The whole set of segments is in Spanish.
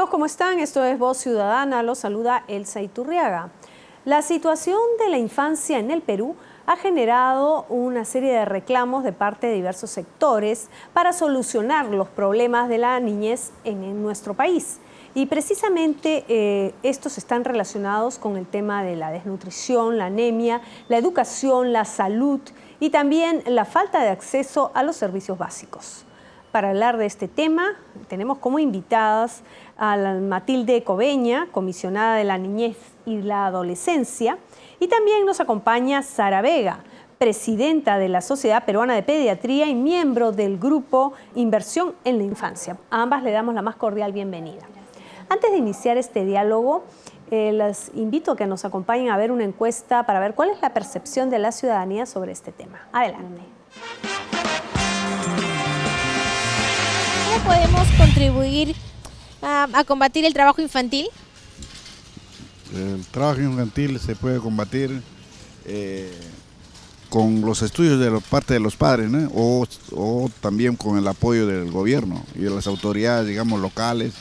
Amigos, ¿cómo están? Esto es Voz Ciudadana, los saluda Elsa Iturriaga. La situación de la infancia en el Perú ha generado una serie de reclamos de parte de diversos sectores para solucionar los problemas de la niñez en nuestro país. Y precisamente estos están relacionados con el tema de la desnutrición, la anemia, la educación, la salud y también la falta de acceso a los servicios básicos. Para hablar de este tema, tenemos como invitadas a Matilde Coveña, comisionada de la niñez y la adolescencia, y también nos acompaña Sara Vega, presidenta de la Sociedad Peruana de Pediatría y miembro del grupo Inversión en la Infancia. A ambas le damos la más cordial bienvenida. Antes de iniciar este diálogo, les invito a que nos acompañen a ver una encuesta para ver cuál es la percepción de la ciudadanía sobre este tema. Adelante. ¿Cómo podemos contribuir a combatir el trabajo infantil? El trabajo infantil se puede combatir con los estudios de parte de los padres, ¿no? o también con el apoyo del gobierno y de las autoridades, digamos, locales,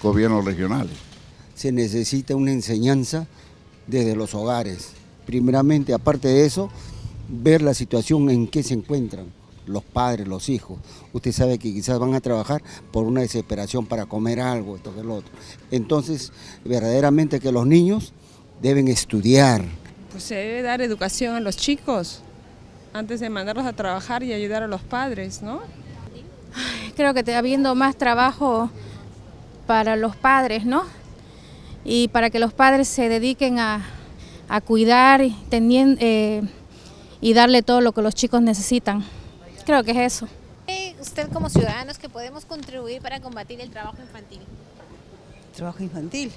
gobiernos regionales. Se necesita una enseñanza desde los hogares. Primeramente, aparte de eso, ver la situación en que se encuentran los padres, los hijos. Usted sabe que quizás van a trabajar por una desesperación para comer algo, esto que lo otro. Entonces, verdaderamente que los niños deben estudiar. Pues se debe dar educación a los chicos antes de mandarlos a trabajar y ayudar a los padres, ¿no? Creo que habiendo más trabajo para los padres, ¿no? Y para que los padres se dediquen a cuidar y darle todo lo que los chicos necesitan. Creo que es eso. Usted como ciudadanos que podemos contribuir para combatir el trabajo infantil. Trabajo infantil,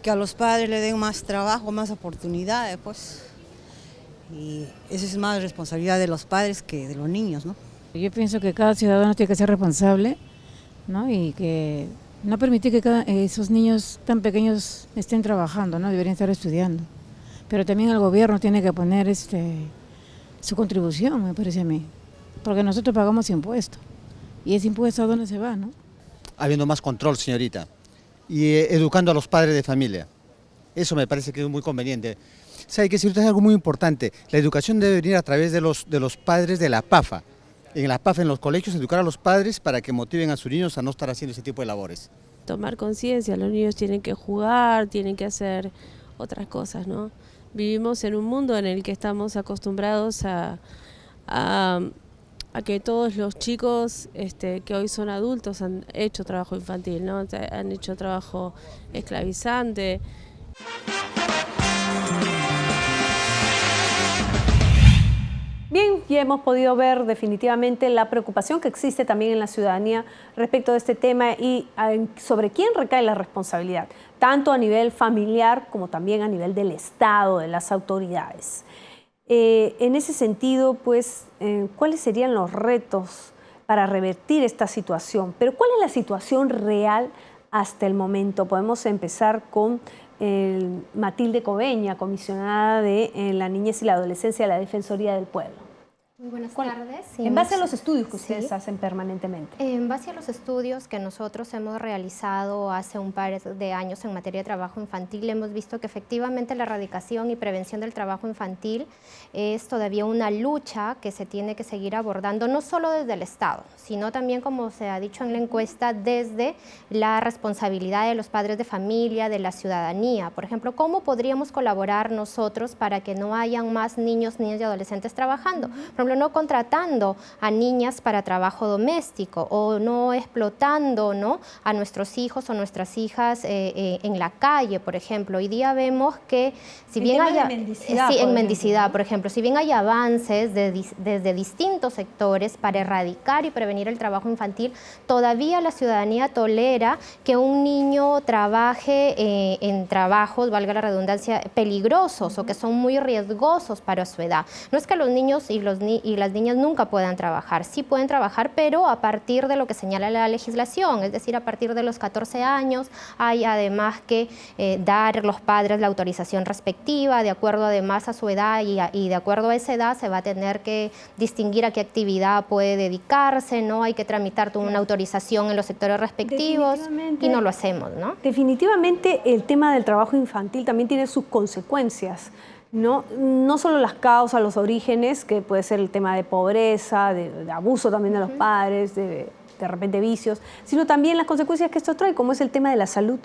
que a los padres le den más trabajo, más oportunidades, pues. Y eso es más responsabilidad de los padres que de los niños, ¿no? Yo pienso que cada ciudadano tiene que ser responsable, ¿no? Y que no permitir que esos niños tan pequeños estén trabajando, ¿no? Deberían estar estudiando. Pero también el gobierno tiene que poner su contribución, me parece a mí. Porque nosotros pagamos impuestos. ¿Y ese impuesto a dónde se va, no? Habiendo más control, señorita. Y educando a los padres de familia. Eso me parece que es muy conveniente. ¿Sabe qué, señorita? Es algo muy importante. La educación debe venir a través de los padres de la PAFA. En la PAFA, en los colegios, educar a los padres para que motiven a sus niños a no estar haciendo ese tipo de labores. Tomar conciencia, los niños tienen que jugar, tienen que hacer otras cosas, ¿no? Vivimos en un mundo en el que estamos acostumbrados a que todos los chicos que hoy son adultos han hecho trabajo infantil, ¿no? Han hecho trabajo esclavizante. Bien, ya hemos podido ver definitivamente la preocupación que existe también en la ciudadanía respecto de este tema y sobre quién recae la responsabilidad, tanto a nivel familiar como también a nivel del Estado, de las autoridades. En ese sentido, pues, ¿cuáles serían los retos para revertir esta situación? Pero ¿cuál es la situación real hasta el momento? Podemos empezar con Matilde Coveña, comisionada de la niñez y la adolescencia de la Defensoría del Pueblo. Muy buenas tardes. Sí, en base a los estudios que ustedes hacen permanentemente. En base a los estudios que nosotros hemos realizado hace un par de años en materia de trabajo infantil, hemos visto que efectivamente la erradicación y prevención del trabajo infantil es todavía una lucha que se tiene que seguir abordando, no solo desde el Estado, sino también, como se ha dicho en la encuesta, desde la responsabilidad de los padres de familia, de la ciudadanía. Por ejemplo, ¿cómo podríamos colaborar nosotros para que no hayan más niños, niñas y adolescentes trabajando? Por ejemplo, no contratando a niñas para trabajo doméstico o no explotando, ¿no?, a nuestros hijos o nuestras hijas en la calle, por ejemplo. Hoy día vemos que si bien hay mendicidad, por ejemplo, si bien hay avances desde distintos sectores para erradicar y prevenir el trabajo infantil, todavía la ciudadanía tolera que un niño trabaje en trabajos, valga la redundancia, peligrosos o que son muy riesgosos para su edad. No es que los niños y y las niñas nunca puedan trabajar. Sí pueden trabajar, pero a partir de lo que señala la legislación, es decir, a partir de los 14 años, hay además que dar a los padres la autorización respectiva, de acuerdo además a su edad y de acuerdo a esa edad se va a tener que distinguir a qué actividad puede dedicarse, ¿no? Hay que tramitar toda una autorización en los sectores respectivos y no lo hacemos, ¿no? Definitivamente el tema del trabajo infantil también tiene sus consecuencias, ¿no? No solo las causas, los orígenes, que puede ser el tema de pobreza, de abuso también de los padres, de repente vicios, sino también las consecuencias que esto trae, como es el tema de la salud.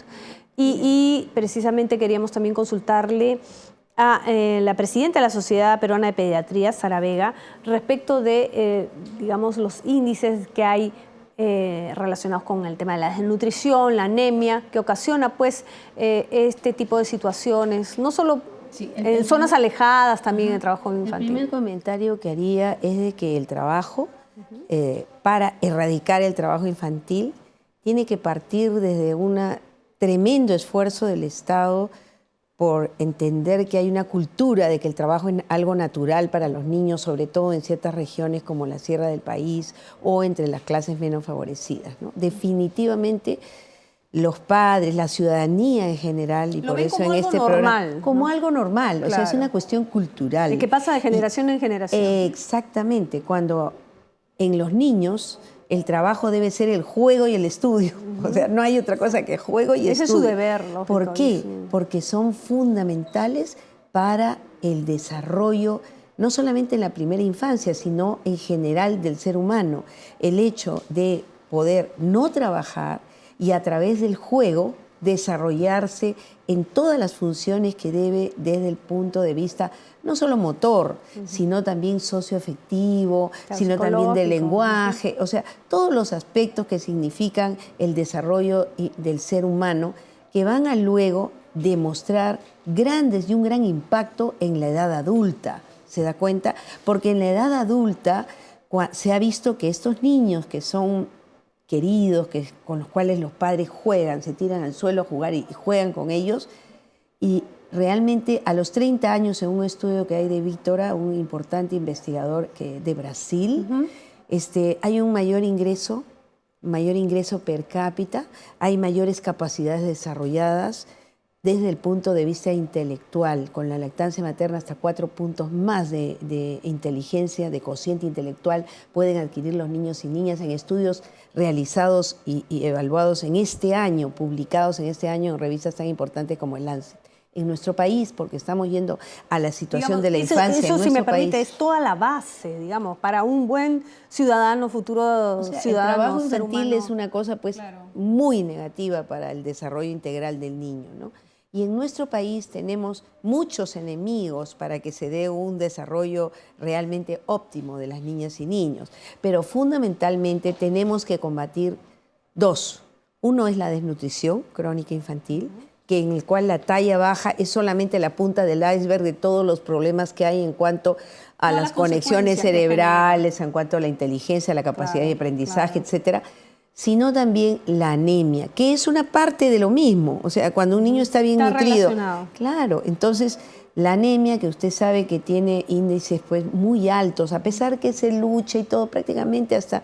Y precisamente queríamos también consultarle a la presidenta de la Sociedad Peruana de Pediatría, Sara Vega, respecto de, digamos, los índices que hay relacionados con el tema de la desnutrición, la anemia, que ocasiona pues este tipo de situaciones, no solo en zonas alejadas, también en el trabajo infantil. El primer comentario que haría es de que el trabajo, para erradicar el trabajo infantil, tiene que partir desde un tremendo esfuerzo del Estado por entender que hay una cultura de que el trabajo es algo natural para los niños, sobre todo en ciertas regiones como la sierra del país o entre las clases menos favorecidas, ¿no? Definitivamente los padres, la ciudadanía en general, y por eso en este programa, como algo normal, o sea, es una cuestión cultural. Y que pasa de generación en generación. Exactamente, cuando en los niños el trabajo debe ser el juego y el estudio. O sea, no hay otra cosa que juego y estudio. Ese es su deber, lógico. ¿Por qué? Porque son fundamentales para el desarrollo, no solamente en la primera infancia, sino en general del ser humano. El hecho de poder no trabajar y a través del juego desarrollarse en todas las funciones que debe desde el punto de vista no solo motor, sino también socioafectivo, sino también del lenguaje, o sea, todos los aspectos que significan el desarrollo del ser humano que van a luego demostrar grandes y un gran impacto en la edad adulta, ¿se da cuenta? Porque en la edad adulta se ha visto que estos niños que son queridos, con los cuales los padres juegan, se tiran al suelo a jugar y juegan con ellos. Y realmente a los 30 años, en un estudio que hay de Víctora, un importante investigador de Brasil, hay un mayor ingreso per cápita, hay mayores capacidades desarrolladas desde el punto de vista intelectual, con la lactancia materna hasta 4 puntos más de inteligencia, de cociente intelectual pueden adquirir los niños y niñas en estudios realizados y evaluados en este año, publicados en este año en revistas tan importantes como el Lancet. En nuestro país, porque estamos yendo a la situación de la infancia en nuestro país. Eso, si me permite, es toda la base, digamos, para un buen ciudadano, futuro ciudadano. El trabajo infantil es una cosa pues muy negativa para el desarrollo integral del niño, ¿no? Y en nuestro país tenemos muchos enemigos para que se dé un desarrollo realmente óptimo de las niñas y niños. Pero fundamentalmente tenemos que combatir dos. Uno es la desnutrición crónica infantil, en el cual la talla baja es solamente la punta del iceberg de todos los problemas que hay en cuanto a las conexiones cerebrales, en cuanto a la inteligencia, la capacidad de aprendizaje, etcétera, sino también la anemia, que es una parte de lo mismo. O sea, cuando un niño está bien nutrido. Claro, entonces la anemia, que usted sabe que tiene índices pues muy altos, a pesar que se lucha y todo, prácticamente hasta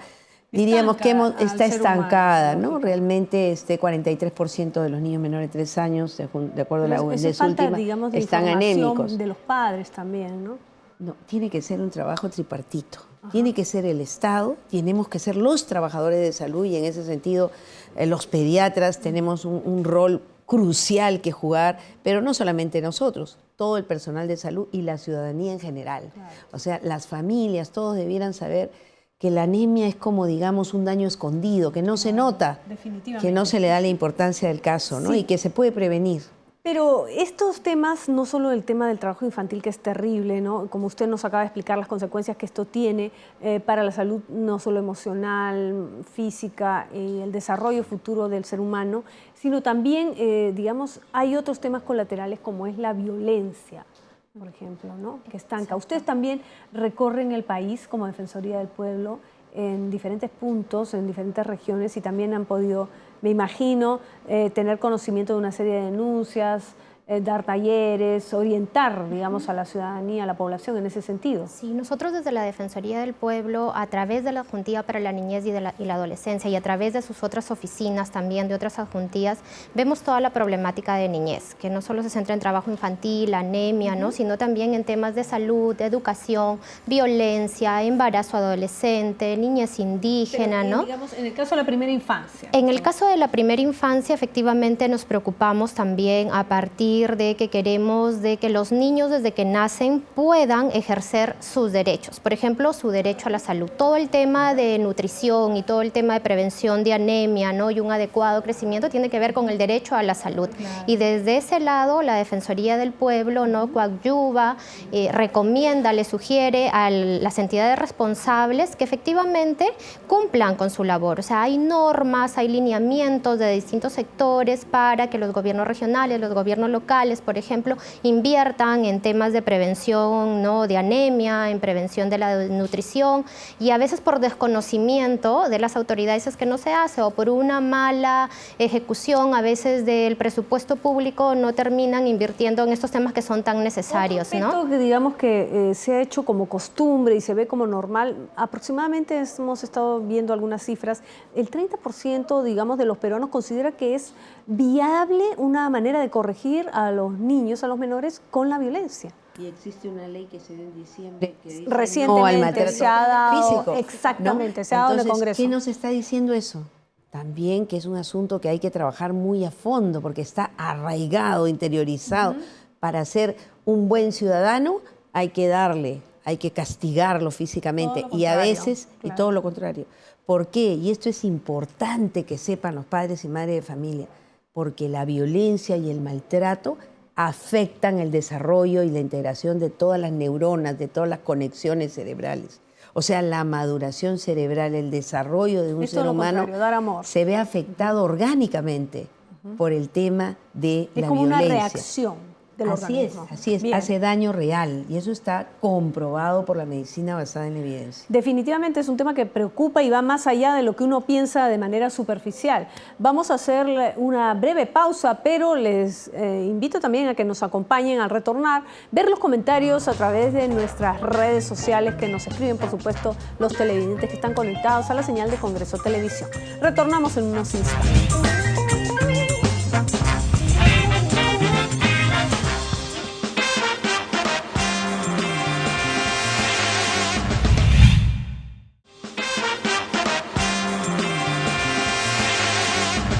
diríamos que está estancada, ¿no? Realmente 43% de los niños menores de 3 años, de acuerdo a la UNICEF última, digamos, de están anémicos. De los padres también, ¿no? No, tiene que ser un trabajo tripartito. Tiene que ser el Estado, tenemos que ser los trabajadores de salud y en ese sentido los pediatras tenemos un rol crucial que jugar, pero no solamente nosotros, todo el personal de salud y la ciudadanía en general. O sea, las familias, todos debieran saber que la anemia es como, digamos, un daño escondido, que no se nota, que no se le da la importancia del caso, ¿no? Y que se puede prevenir. Pero estos temas, no solo el tema del trabajo infantil, que es terrible, ¿no? Como usted nos acaba de explicar, las consecuencias que esto tiene para la salud, no solo emocional, física y el desarrollo futuro del ser humano, sino también, digamos, hay otros temas colaterales como es la violencia, por ejemplo, ¿no? Que estanca. Ustedes también recorren el país como Defensoría del Pueblo en diferentes puntos, en diferentes regiones y también han podido, me imagino, tener conocimiento de una serie de denuncias dar talleres, orientar, digamos, a la ciudadanía, a la población en ese sentido. Sí, nosotros desde la Defensoría del Pueblo, a través de la Adjuntía para la Niñez y la Adolescencia y a través de sus otras oficinas también, de otras adjuntías, vemos toda la problemática de niñez, que no solo se centra en trabajo infantil, anemia, ¿no? Sino también en temas de salud, de educación, violencia, embarazo adolescente, niñez indígena, ¿no? Digamos, en el caso de la primera infancia. En el caso de la primera infancia, efectivamente nos preocupamos también a partir de que queremos de que los niños desde que nacen puedan ejercer sus derechos. Por ejemplo, su derecho a la salud. Todo el tema de nutrición y todo el tema de prevención de anemia, ¿no? Y un adecuado crecimiento tiene que ver con el derecho a la salud. Claro. Y desde ese lado, la Defensoría del Pueblo, ¿no? Coadyuva, recomienda, le sugiere a las entidades responsables que efectivamente cumplan con su labor. O sea, hay normas, hay lineamientos de distintos sectores para que los gobiernos regionales, los gobiernos locales, por ejemplo, inviertan en temas de prevención, ¿no? De anemia, en prevención de la nutrición, y a veces por desconocimiento de las autoridades es que no se hace, o por una mala ejecución a veces del presupuesto público no terminan invirtiendo en estos temas que son tan necesarios, ¿no? Que digamos que se ha hecho como costumbre y se ve como normal, aproximadamente hemos estado viendo algunas cifras, el 30% digamos de los peruanos considera que es viable una manera de corregir a los niños, a los menores con la violencia. Y existe una ley que se dio en diciembre que dice recientemente se ha dado físico. Exactamente, ¿no? Se ha dado en el Congreso. ¿Qué nos está diciendo eso? También que es un asunto que hay que trabajar muy a fondo porque está arraigado, interiorizado. Para ser un buen ciudadano hay que darle, hay que castigarlo físicamente y a veces, claro, y todo lo contrario. ¿Por qué? Y esto es importante que sepan los padres y madres de familia, porque la violencia y el maltrato afectan el desarrollo y la integración de todas las neuronas, de todas las conexiones cerebrales. O sea, la maduración cerebral, el desarrollo de un ser humano se ve afectado orgánicamente por el tema de la violencia. Es como una reacción del organismo. Así es, hace daño real y eso está comprobado por la medicina basada en evidencia. Definitivamente es un tema que preocupa y va más allá de lo que uno piensa de manera superficial. Vamos a hacer una breve pausa, pero les invito también a que nos acompañen al retornar, ver los comentarios a través de nuestras redes sociales que nos escriben, por supuesto, los televidentes que están conectados a la señal de Congreso Televisión. Retornamos en unos instantes.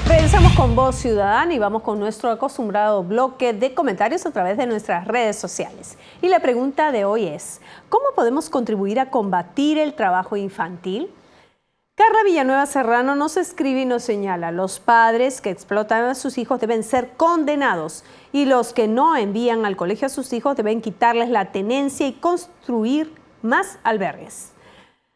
Regresamos con Voz Ciudadana y vamos con nuestro acostumbrado bloque de comentarios a través de nuestras redes sociales. Y la pregunta de hoy es, ¿cómo podemos contribuir a combatir el trabajo infantil? Carla Villanueva Serrano nos escribe y nos señala, los padres que explotan a sus hijos deben ser condenados y los que no envían al colegio a sus hijos deben quitarles la tenencia y construir más albergues.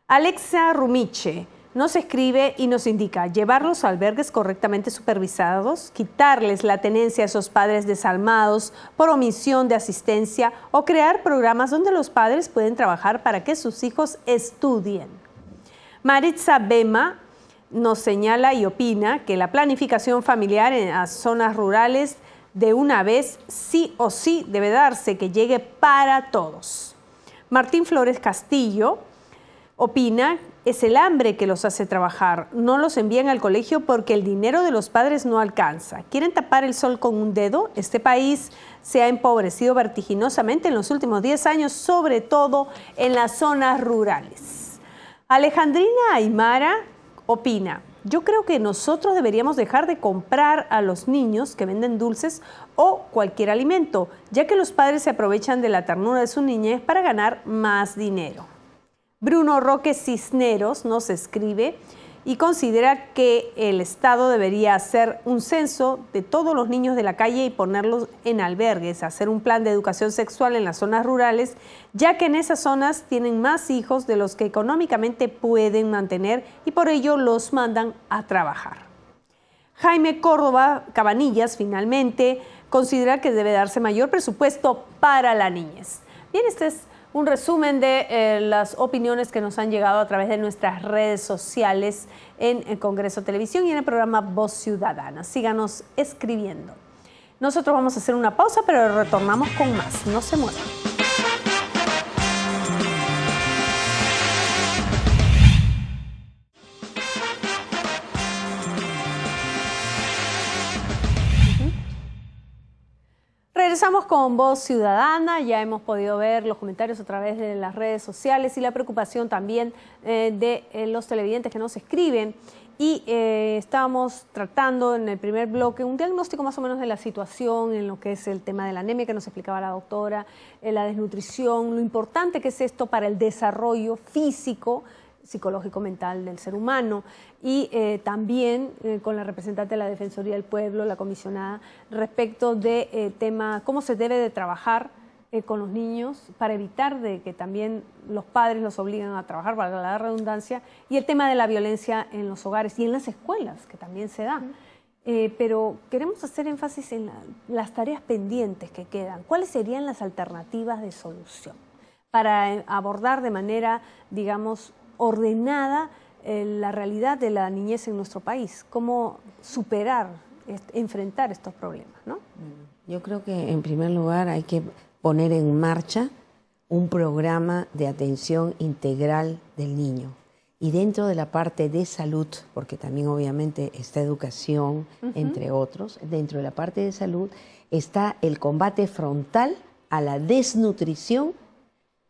Alexa Rumiche nos escribe y nos indica llevar los albergues correctamente supervisados, quitarles la tenencia a esos padres desalmados por omisión de asistencia o crear programas donde los padres pueden trabajar para que sus hijos estudien. Maritza Bema nos señala y opina que la planificación familiar en las zonas rurales de una vez sí o sí debe darse, que llegue para todos. Martín Flores Castillo opina es el hambre que los hace trabajar. No los envían al colegio porque el dinero de los padres no alcanza. ¿Quieren tapar el sol con un dedo? Este país se ha empobrecido vertiginosamente en los últimos 10 años, sobre todo en las zonas rurales. Alejandrina Aymara opina, yo creo que nosotros deberíamos dejar de comprar a los niños que venden dulces o cualquier alimento, ya que los padres se aprovechan de la ternura de su niñez para ganar más dinero. Bruno Roque Cisneros nos escribe y considera que el Estado debería hacer un censo de todos los niños de la calle y ponerlos en albergues, hacer un plan de educación sexual en las zonas rurales, ya que en esas zonas tienen más hijos de los que económicamente pueden mantener y por ello los mandan a trabajar. Jaime Córdoba Cabanillas finalmente considera que debe darse mayor presupuesto para la niñez. Bien, este es un resumen de las opiniones que nos han llegado a través de nuestras redes sociales en el Congreso Televisión y en el programa Voz Ciudadana. Síganos escribiendo. Nosotros vamos a hacer una pausa, pero retornamos con más. No se muevan. Regresamos con Voz Ciudadana. Ya hemos podido ver los comentarios a través de las redes sociales y la preocupación también de los televidentes que nos escriben. Y estábamos tratando en el primer bloque un diagnóstico más o menos de la situación en lo que es el tema de la anemia que nos explicaba la doctora, la desnutrición, lo importante que es esto para el desarrollo físico, psicológico, mental del ser humano, y también con la representante de la Defensoría del Pueblo, la comisionada, respecto de tema cómo se debe de trabajar con los niños para evitar de que también los padres los obliguen a trabajar, valga la redundancia, y el tema de la violencia en los hogares y en las escuelas, que también se da. Pero queremos hacer énfasis en las tareas pendientes que quedan. ¿Cuáles serían las alternativas de solución para abordar de manera, digamos, ordenada la realidad de la niñez en nuestro país? ¿Cómo superar, enfrentar estos problemas, ¿no? Yo creo que en primer lugar hay que poner en marcha un programa de atención integral del niño. Y dentro de la parte de salud, porque también obviamente está educación, entre otros, dentro de la parte de salud está el combate frontal a la desnutrición,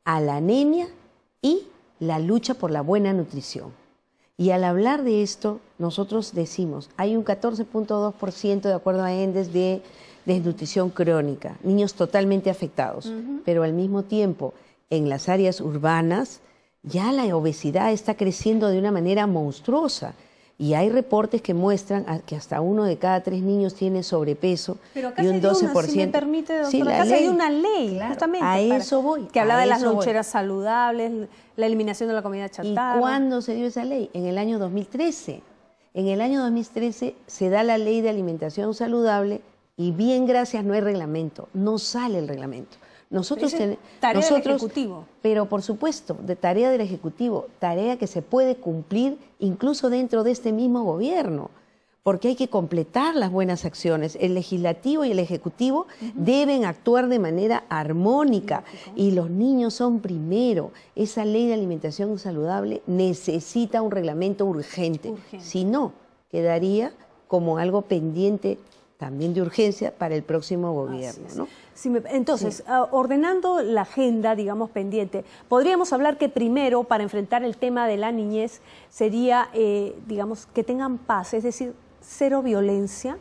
a la anemia y la lucha por la buena nutrición. Y al hablar de esto, nosotros decimos, hay un 14.2% de acuerdo a ENDES de desnutrición crónica, niños totalmente afectados, pero al mismo tiempo en las áreas urbanas ya la obesidad está creciendo de una manera monstruosa y hay reportes que muestran que hasta 1 de cada 3 niños tiene sobrepeso y un 12%. Si me permite, doctora, sí, acá hay una ley, claro, justamente, a eso voy, que habla de las eso voy. loncheras saludables, la eliminación de la comida chatarra. ¿Y cuándo se dio esa ley? En el año 2013. En el año 2013 se da la ley de alimentación saludable y bien gracias no hay reglamento, no sale el reglamento. Nosotros tenemos tarea del Ejecutivo. Pero por supuesto, de tarea del Ejecutivo, tarea que se puede cumplir incluso dentro de este mismo gobierno, porque hay que completar las buenas acciones. El Legislativo y el Ejecutivo deben actuar de manera armónica y los niños son primero. Esa ley de alimentación saludable necesita un reglamento urgente. Si no, quedaría como algo pendiente también de urgencia para el próximo gobierno, ¿no? Entonces, ordenando la agenda, digamos, pendiente, podríamos hablar que primero, para enfrentar el tema de la niñez, sería, digamos, que tengan paz, es decir, cero violencia,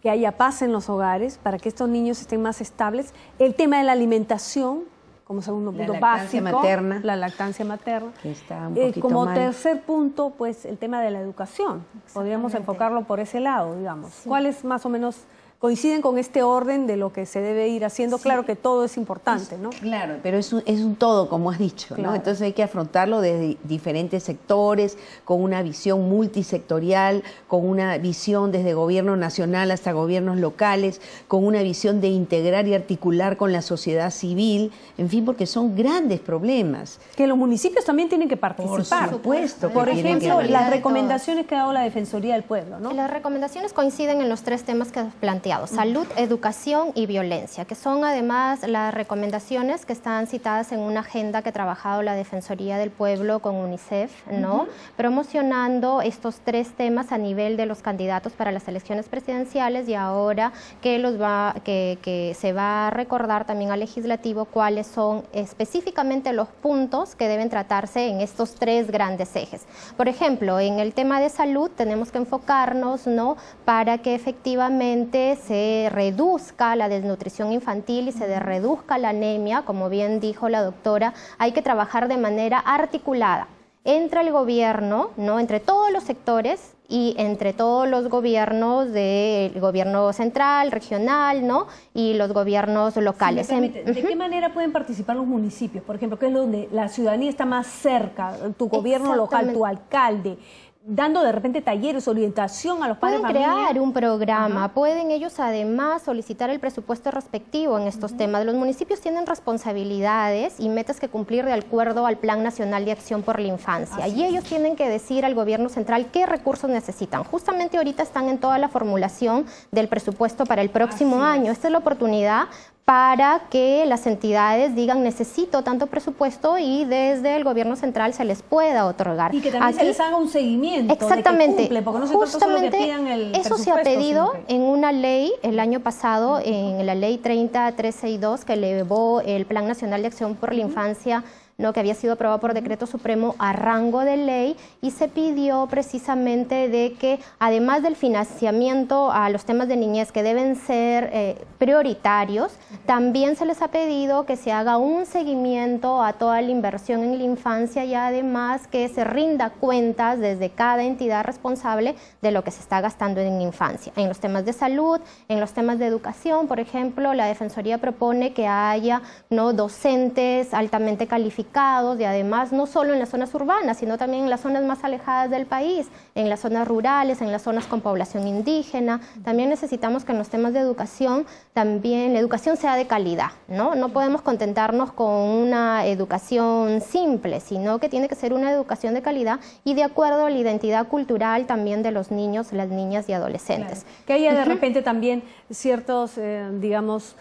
que haya paz en los hogares, para que estos niños estén más estables. El tema de la alimentación, como segundo punto básico, la lactancia materna. Que está un poquito como mal. tercer punto, pues el tema de la educación. Podríamos enfocarlo por ese lado, digamos. Sí. ¿Cuáles más o menos coinciden con este orden de lo que se debe ir haciendo? Sí. Claro que todo es importante, ¿no? Claro, pero es un todo, como has dicho, claro, ¿no? Entonces hay que afrontarlo desde diferentes sectores, con una visión multisectorial, con una visión desde gobierno nacional hasta gobiernos locales, con una visión de integrar y articular con la sociedad civil, en fin, porque son grandes problemas. Que los municipios también tienen que participar. Por supuesto. Por ejemplo, las recomendaciones que ha dado la Defensoría del Pueblo, ¿no? Las recomendaciones coinciden en los 3 temas que has planteado. Salud, educación y violencia, que son además las recomendaciones que están citadas en una agenda que ha trabajado la Defensoría del Pueblo con UNICEF, ¿no? Promocionando estos 3 temas a nivel de los candidatos para las elecciones presidenciales y ahora que se va a recordar también al legislativo cuáles son específicamente los puntos que deben tratarse en estos 3 grandes ejes. Por ejemplo, en el tema de salud tenemos que enfocarnos, ¿no?, para que efectivamente se reduzca la desnutrición infantil y se reduzca la anemia, como bien dijo la doctora. Hay que trabajar de manera articulada entre el gobierno, ¿no?, entre todos los sectores y entre todos los gobiernos del gobierno central, regional, ¿no?, y los gobiernos locales. Si me permite, ¿de qué manera pueden participar los municipios? Por ejemplo, que es donde la ciudadanía está más cerca, tu gobierno local, tu alcalde. dando de repente talleres, orientación a los padres de Pueden familia? crear un programa, pueden ellos además solicitar el presupuesto respectivo en estos temas. Los municipios tienen responsabilidades y metas que cumplir de acuerdo al Plan Nacional de Acción por la Infancia. Y ellos tienen que decir al gobierno central qué recursos necesitan. Justamente ahorita están en toda la formulación del presupuesto para el próximo año. Esta es la oportunidad para que las entidades digan necesito tanto presupuesto y desde el gobierno central se les pueda otorgar. Y que también se les haga un seguimiento. Exactamente. De que cumple, porque no se trata solo de que pidan el eso se ha pedido sino que... en una ley el año pasado, en la ley 30362 que elevó el Plan Nacional de Acción por la Infancia, ¿no?, que había sido aprobado por decreto supremo a rango de ley, y se pidió precisamente de que además del financiamiento a los temas de niñez que deben ser prioritarios, también se les ha pedido que se haga un seguimiento a toda la inversión en la infancia y además que se rinda cuentas desde cada entidad responsable de lo que se está gastando en infancia. En los temas de salud, en los temas de educación, por ejemplo, la Defensoría propone que haya, ¿no?, docentes altamente calificados y además no solo en las zonas urbanas, sino también en las zonas más alejadas del país, en las zonas rurales, en las zonas con población indígena. También necesitamos que en los temas de educación, también la educación sea de calidad, ¿no? No podemos contentarnos con una educación simple, sino que tiene que ser una educación de calidad y de acuerdo a la identidad cultural también de los niños, las niñas y adolescentes. Claro. Que haya de repente también ciertos, digamos,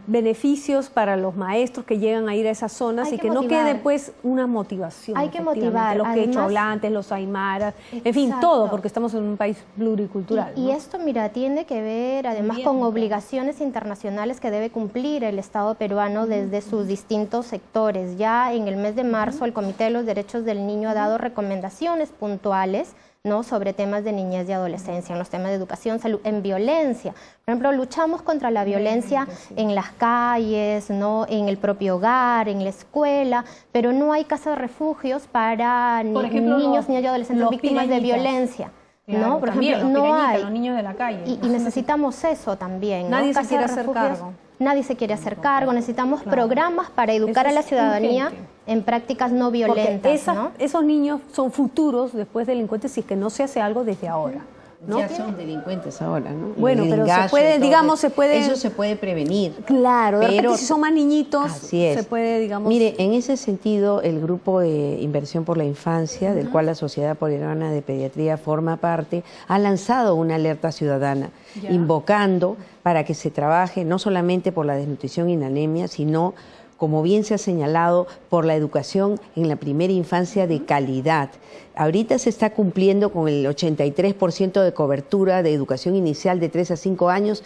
beneficios para los maestros que llegan a ir a esas zonas y que no quede pues una motivación. Hay que motivar. Los quecholantes, los aymaras, en fin, todo, porque estamos en un país pluricultural. Y esto, mira, tiene que ver además con obligaciones internacionales que debe cumplir el Estado peruano desde sus distintos sectores. Ya en el mes de marzo el Comité de los Derechos del Niño ha dado recomendaciones puntuales, ¿no?, sobre temas de niñez y adolescencia, en los temas de educación, salud, en violencia. Por ejemplo, luchamos contra la violencia en las calles, ¿no?, en el propio hogar, en la escuela, pero no hay casas refugios para niños, niñas y adolescentes víctimas de violencia. Claro, ¿no? Por también, ejemplo, no hay. Los niños de la calle. Y necesitamos eso también, ¿no? Nadie se quiere hacer cargo. Nadie se quiere hacer cargo. Necesitamos programas para educar a la ciudadanía en prácticas no violentas. Esos niños son futuros después delincuentes si es que no se hace algo desde ahora, ¿no? Ya son delincuentes ahora, ¿no? Bueno, pero se puede, digamos, eso se puede prevenir. Claro, de repente si son más niñitos, así es. Se puede, digamos... Mire, en ese sentido, el Grupo de Inversión por la Infancia, del cual la Sociedad Peruana de Pediatría forma parte, ha lanzado una alerta ciudadana, invocando para que se trabaje no solamente por la desnutrición y la anemia, sino, como bien se ha señalado, por la educación en la primera infancia de calidad. Ahorita se está cumpliendo con el 83% de cobertura de educación inicial de 3 a 5 años,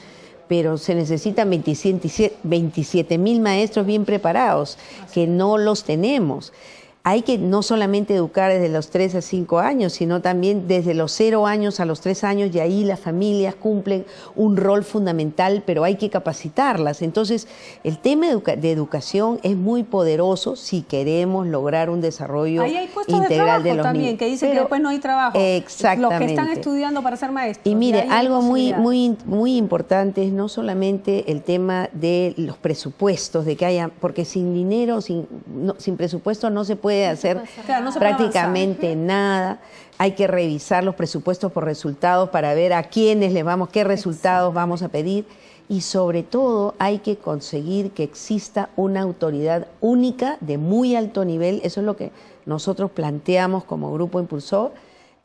pero se necesitan 27.000 maestros bien preparados, que no los tenemos. Hay que no solamente educar desde los 3 a 5 años, sino también desde los 0 años a los 3 años, y ahí las familias cumplen un rol fundamental, pero hay que capacitarlas. Entonces, el tema de educación es muy poderoso si queremos lograr un desarrollo integral de los también, niños. Que dicen que después no hay trabajo. Exactamente. Los que están estudiando para ser maestros. Y mire, algo muy importante es no solamente el tema de los presupuestos, de que haya, porque sin dinero, sin presupuesto no se puede hacer prácticamente nada. Hay que revisar los presupuestos por resultados para ver a quiénes le vamos, qué resultados vamos a pedir, y sobre todo hay que conseguir que exista una autoridad única de muy alto nivel. Eso es lo que nosotros planteamos como grupo impulsor,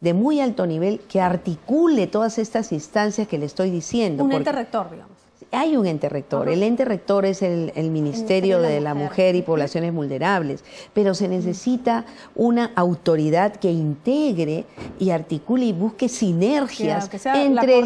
de muy alto nivel, que articule todas estas instancias que le estoy diciendo. Un ente rector, digamos. Hay un ente rector. El ente rector es el Ministerio de la Mujer y Poblaciones Vulnerables, pero se necesita una autoridad que integre y articule y busque sinergias entre el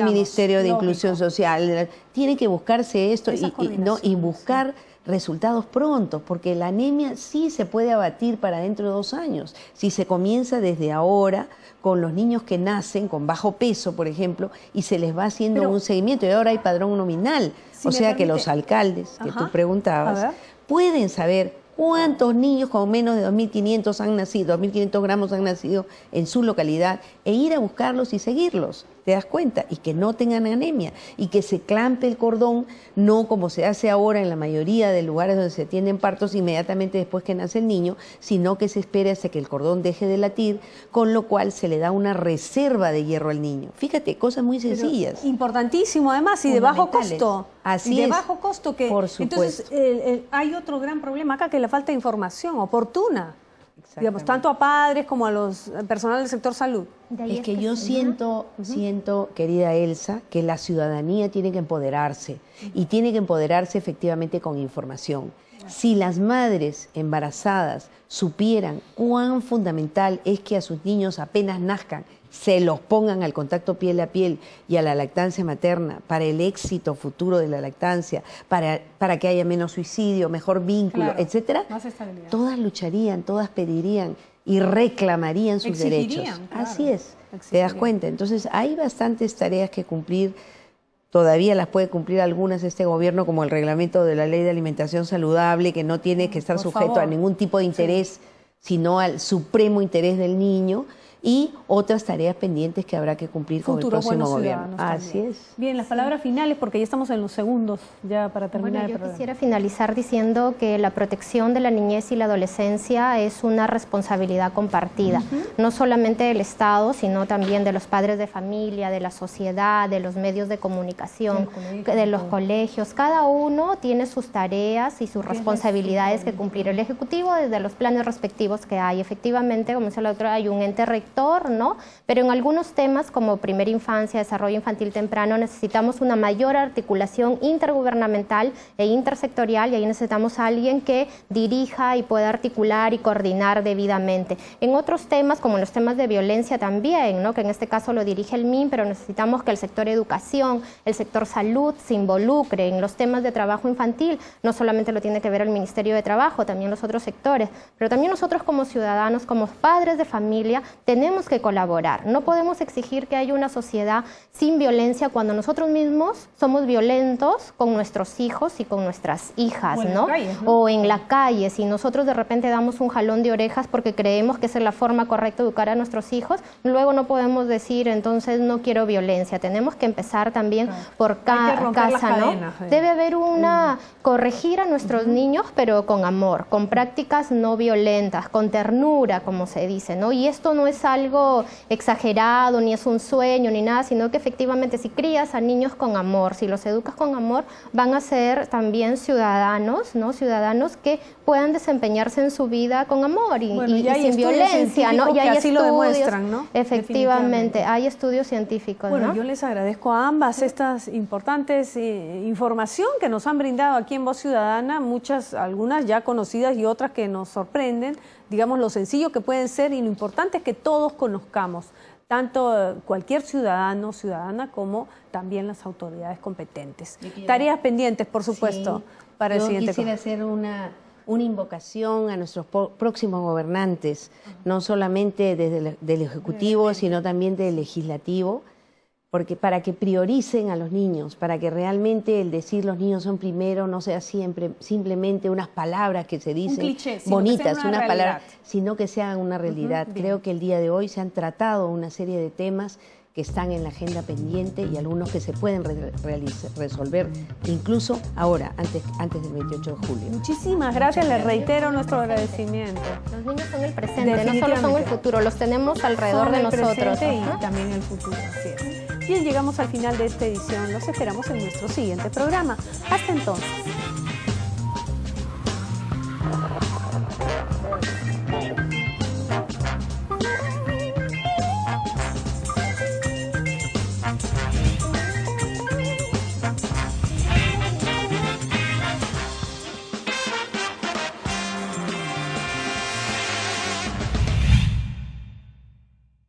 Ministerio de Inclusión Social. Tiene que buscarse esto y buscar resultados prontos, porque la anemia sí se puede abatir para dentro de 2 años, si se comienza desde ahora con los niños que nacen con bajo peso, por ejemplo, y se les va haciendo un seguimiento, y ahora hay padrón nominal, o sea que los alcaldes, que tú preguntabas, pueden saber cuántos niños con menos de 2.500 han nacido, 2.500 gramos han nacido en su localidad, e ir a buscarlos y seguirlos. ¿Te das cuenta? Y que no tengan anemia y que se clampe el cordón, no como se hace ahora en la mayoría de lugares donde se atienden partos inmediatamente después que nace el niño, sino que se espera hasta que el cordón deje de latir, con lo cual se le da una reserva de hierro al niño. Fíjate, cosas muy sencillas. Pero importantísimo además y de bajo costo. Así de es. bajo costo. Que, por supuesto. Entonces hay otro gran problema acá, que la falta de información oportuna. Digamos, tanto a padres como a los personal del sector salud. Es que yo siento, querida Elsa, que la ciudadanía tiene que empoderarse y tiene que empoderarse efectivamente con información. Si las madres embarazadas supieran cuán fundamental es que a sus niños apenas nazcan, se los pongan al contacto piel a piel y a la lactancia materna para el éxito futuro de la lactancia, para que haya menos suicidio, mejor vínculo, etcétera, todas lucharían, todas pedirían y reclamarían sus derechos. Claro. Así es, te das cuenta. Entonces hay bastantes tareas que cumplir. Todavía las puede cumplir algunas este gobierno, como el reglamento de la Ley de Alimentación Saludable, que no tiene que estar sujeto a ningún tipo de interés, sino al supremo interés del niño, y otras tareas pendientes que habrá que cumplir con el próximo gobierno. Así es. Bien, las palabras finales, porque ya estamos en los segundos ya para terminar el programa. Yo quisiera finalizar diciendo que la protección de la niñez y la adolescencia es una responsabilidad compartida, no solamente del Estado, sino también de los padres de familia, de la sociedad, de los medios de comunicación, de los colegios. Cada uno tiene sus tareas y sus responsabilidades que cumplir. El Ejecutivo, desde los planes respectivos que hay, efectivamente, como decía la doctora, hay un ente rector, ¿no? Pero en algunos temas como primera infancia, desarrollo infantil temprano, necesitamos una mayor articulación intergubernamental e intersectorial, y ahí necesitamos a alguien que dirija y pueda articular y coordinar debidamente. En otros temas, como en los temas de violencia también, ¿no? Que en este caso lo dirige el MIN, pero necesitamos que el sector educación, el sector salud se involucre en los temas de trabajo infantil. No solamente lo tiene que ver el Ministerio de Trabajo, también los otros sectores, pero también nosotros como ciudadanos, como padres de familia, tenemos que colaborar. No podemos exigir que haya una sociedad sin violencia cuando nosotros mismos somos violentos con nuestros hijos y con nuestras hijas, ¿no? O en la calle, si nosotros de repente damos un jalón de orejas porque creemos que esa es la forma correcta de educar a nuestros hijos, luego no podemos decir, entonces no quiero violencia. Tenemos que empezar también por casa, ¿no? Debe haber corregir a nuestros niños, pero con amor, con prácticas no violentas, con ternura, como se dice, ¿no? Y esto no es algo exagerado, ni es un sueño, ni nada, sino que efectivamente si crías a niños con amor, si los educas con amor, van a ser también ciudadanos, ¿no? Ciudadanos que puedan desempeñarse en su vida con amor y sin violencia, ¿no? Y hay así lo demuestran, ¿no? Efectivamente, hay estudios científicos, Bueno, ¿no? yo les agradezco a ambas estas importantes información que nos han brindado aquí en Voz Ciudadana, algunas ya conocidas y otras que nos sorprenden, digamos lo sencillo que pueden ser y lo importante es que todos conozcamos, tanto cualquier ciudadano, ciudadana, como también las autoridades competentes. Tareas pendientes, por supuesto, para el siguiente. Yo quisiera hacer una invocación a nuestros próximos gobernantes, no solamente desde del Ejecutivo, sino también del Legislativo, porque para que prioricen a los niños, para que realmente el decir los niños son primero no sea siempre simplemente unas palabras que se dicen cliché, bonitas, unas palabras, sino que sean una realidad. Creo que el día de hoy se han tratado una serie de temas que están en la agenda pendiente y algunos que se pueden resolver incluso ahora, antes del 28 de julio. Muchísimas gracias, les reitero nuestro agradecimiento. Los niños son el presente, no solo son el futuro, los tenemos alrededor de nosotros. Y también el futuro, así es. Bien, llegamos al final de esta edición, los esperamos en nuestro siguiente programa. Hasta entonces.